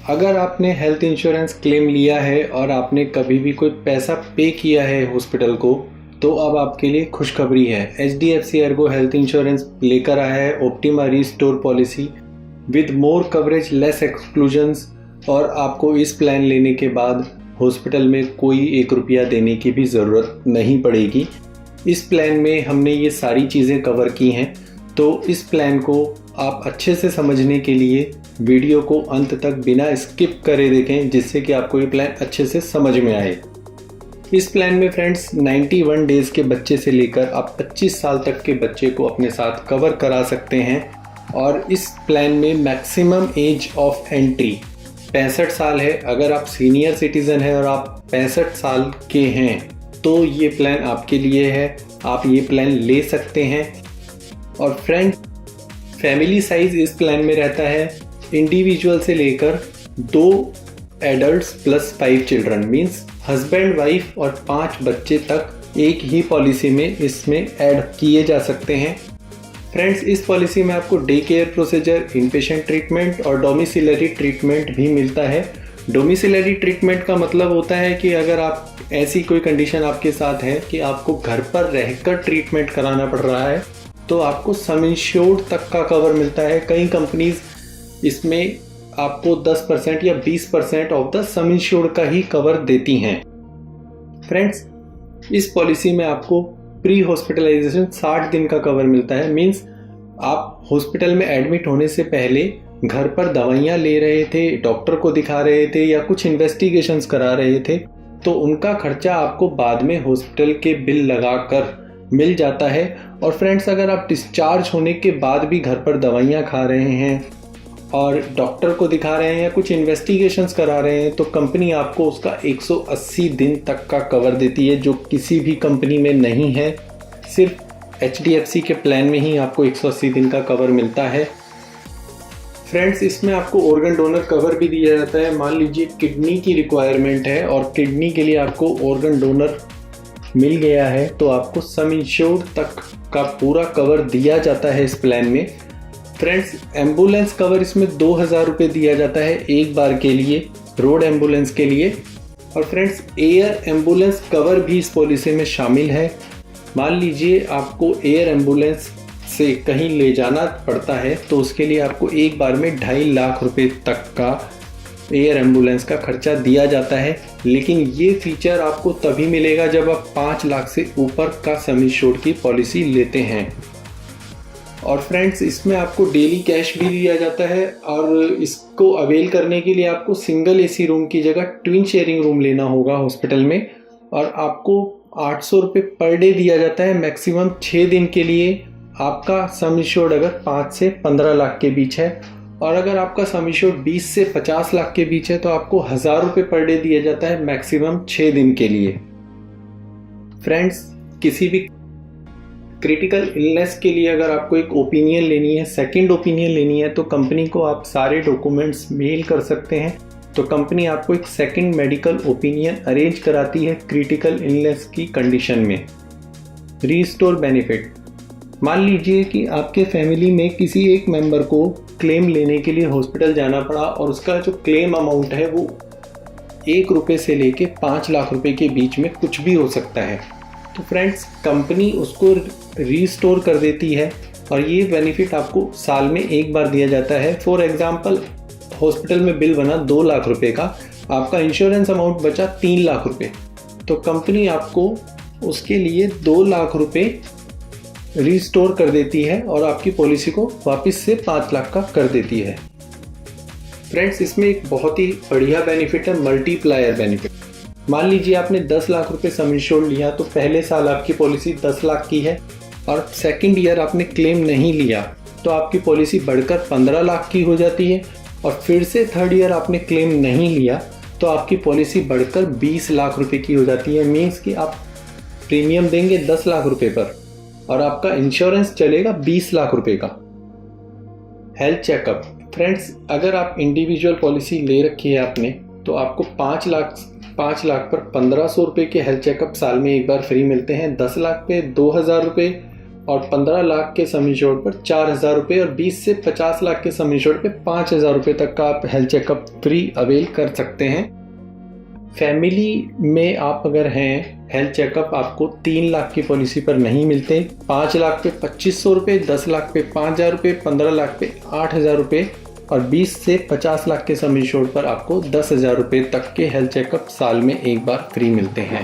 अगर आपने health insurance claim लिया है और आपने कभी भी कोई पैसा पे किया है हॉस्पिटल को, तो अब आपके लिए खुशखबरी है। HDFC ERGO हेल्थ इंश्योरेंस लेकर आया है optima restore policy with more coverage, less exclusions, और आपको इस प्लान लेने के बाद हॉस्पिटल में कोई 1 रुपया देने की भी ज़रूरत नहीं पड़ेगी। इस प्लान में हमने ये सारी चीज़ें कवर की हैं, तो इस प्लान को आप अच्छे से समझने के लिए वीडियो को अंत तक बिना स्किप करे देखें, जिससे कि आपको ये प्लान अच्छे से समझ में आए। इस प्लान में फ्रेंड्स 91 डेज़ के बच्चे से लेकर आप 25 साल तक के बच्चे को अपने साथ कवर करा सकते हैं। और इस प्लान में मैक्सिमम एज ऑफ एंट्री 65 साल है। अगर आप सीनियर सिटीज़न हैं और आप 65 साल के हैं तो ये प्लान आपके लिए है, आप ये प्लान ले सकते हैं। और फ्रेंड्स, फैमिली साइज़ इस प्लान में रहता है इंडिविजुअल से लेकर 2 adults plus 5 children, means husband wife और 5 बच्चे तक एक ही पॉलिसी में इसमें ऐड किए जा सकते हैं। फ्रेंड्स, इस पॉलिसी में आपको day care procedure, inpatient treatment और डोमिसिलरी ट्रीटमेंट भी मिलता है। डोमिसिलरी ट्रीटमेंट का मतलब होता है कि अगर आप ऐसी कोई कंडीशन आपके साथ है कि आपको घर पर रहकर ट्रीटमेंट कराना पड़ रहा है, तो आपको सम इंश्योर्ड तक का कवर मिलता है। कई कंपनीज इसमें आपको 10% या 20% ऑफ द सम इंश्योर्ड का ही कवर देती हैं। फ्रेंड्स, इस पॉलिसी में आपको प्री हॉस्पिटलाइजेशन 60 दिन का कवर मिलता है। मीन्स आप हॉस्पिटल में एडमिट होने से पहले घर पर दवाइयाँ ले रहे थे, डॉक्टर को दिखा रहे थे या कुछ इन्वेस्टिगेशंस करा रहे थे, तो उनका खर्चा आपको बाद में हॉस्पिटल के बिल लगाकर मिल जाता है। और फ्रेंड्स, अगर आप डिस्चार्ज होने के बाद भी घर पर दवाइयाँ खा रहे हैं और डॉक्टर को दिखा रहे हैं या कुछ इन्वेस्टिगेशंस करा रहे हैं, तो कंपनी आपको उसका 180 दिन तक का कवर देती है, जो किसी भी कंपनी में नहीं है। सिर्फ HDFC के प्लान में ही आपको 180 दिन का कवर मिलता है। फ्रेंड्स, इसमें आपको ऑर्गन डोनर कवर भी दिया जाता है। मान लीजिए किडनी की रिक्वायरमेंट है और किडनी के लिए आपको ऑर्गन डोनर मिल गया है, तो आपको सम इंश्योर्ड तक का पूरा कवर दिया जाता है इस प्लान में। फ्रेंड्स, एम्बुलेंस कवर इसमें 2000 रुपये दिया जाता है एक बार के लिए, रोड एम्बुलेंस के लिए। और फ्रेंड्स, एयर एम्बुलेंस कवर भी इस पॉलिसी में शामिल है। मान लीजिए आपको एयर एम्बुलेंस से कहीं ले जाना पड़ता है, तो उसके लिए आपको एक बार में 2.5 लाख रुपए तक का एयर एम्बुलेंस का खर्चा दिया जाता है। लेकिन ये फीचर आपको तभी मिलेगा जब आप 5 लाख से ऊपर का सम इंश्योर्ड की पॉलिसी लेते हैं। और फ्रेंड्स, इसमें आपको डेली कैश भी दिया जाता है और इसको अवेल करने के लिए आपको सिंगल AC रूम की जगह ट्विन शेयरिंग रूम लेना होगा हॉस्पिटल में। और आपको 800 रुपये पर डे दिया जाता है मैक्सिमम 6 दिन के लिए। आपका सम इंश्योर्ड अगर 5 से 15 लाख के बीच है, और अगर आपका सम इंश्योर्ड 20 से 50 लाख के बीच है, तो आपको 1000 रुपये पर डे दिया जाता है मैक्सिमम 6 दिन के लिए। फ्रेंड्स, किसी भी क्रिटिकल इलनेस के लिए अगर आपको एक ओपिनियन लेनी है, सेकंड ओपिनियन लेनी है, तो कंपनी को आप सारे डॉक्यूमेंट्स मेल कर सकते हैं। तो कंपनी आपको एक सेकंड मेडिकल ओपिनियन अरेंज कराती है क्रिटिकल इलनेस की कंडीशन में। रीस्टोर बेनिफिट, मान लीजिए कि आपके फैमिली में किसी एक मेंबर को क्लेम लेने के लिए हॉस्पिटल जाना पड़ा और उसका जो क्लेम अमाउंट है वो 1 रुपये से लेके 5 लाख रुपए के बीच में कुछ भी हो सकता है। तो फ्रेंड्स, कंपनी उसको रीस्टोर कर देती है और ये बेनिफिट आपको साल में एक बार दिया जाता है। फॉर एग्जांपल, हॉस्पिटल में बिल बना 2 लाख रुपए का, आपका इंश्योरेंस अमाउंट बचा 3 लाख रुपए, तो कंपनी आपको उसके लिए 2 लाख रुपए रीस्टोर कर देती है और आपकी पॉलिसी को वापस से 5 लाख का कर देती है। फ्रेंड्स, इसमें एक बहुत ही बढ़िया बेनिफिट है मल्टीप्लायर बेनिफिट। मान लीजिए आपने 10 लाख रुपए सम इंश्योर्ड लिया, तो पहले साल आपकी पॉलिसी 10 लाख की है और सेकंड ईयर आपने क्लेम नहीं लिया, तो आपकी पॉलिसी बढ़कर 15 लाख की हो जाती है। और फिर से थर्ड ईयर आपने क्लेम नहीं लिया, तो आपकी पॉलिसी बढ़कर 20 लाख रुपए की हो जाती है। मीन्स कि आप प्रीमियम देंगे 10 लाख रुपए पर और आपका इंश्योरेंस चलेगा 20 लाख रुपए का। हेल्थ चेकअप, फ्रेंड्स, अगर आप इंडिविजुअल पॉलिसी ले रखी है आपने, तो आपको 5 लाख पर 1500 रुपये के हेल्थ चेकअप साल में एक बार फ्री मिलते हैं। 10 लाख पे 2000 रुपये, और 15 लाख के सम इंश्योर्ड पर 4,000 रुपये और 20 से 50 लाख के सम इंश्योर्ड पे 5,000 रुपये तक का आप हेल्थ चेकअप फ्री अवेल कर सकते हैं। फैमिली में आप अगर हैं, हेल्थ चेकअप आपको 3 लाख की पॉलिसी पर नहीं मिलते। 5 लाख पे 2,500 रुपये, 10 लाख पे 5,000 रुपये, 15 लाख पे 8,000 रुपये और 20 से 50 लाख के सम इंश्योर्ड पर आपको 10,000 रुपये तक के हेल्थ चेकअप साल में एक बार फ्री मिलते हैं।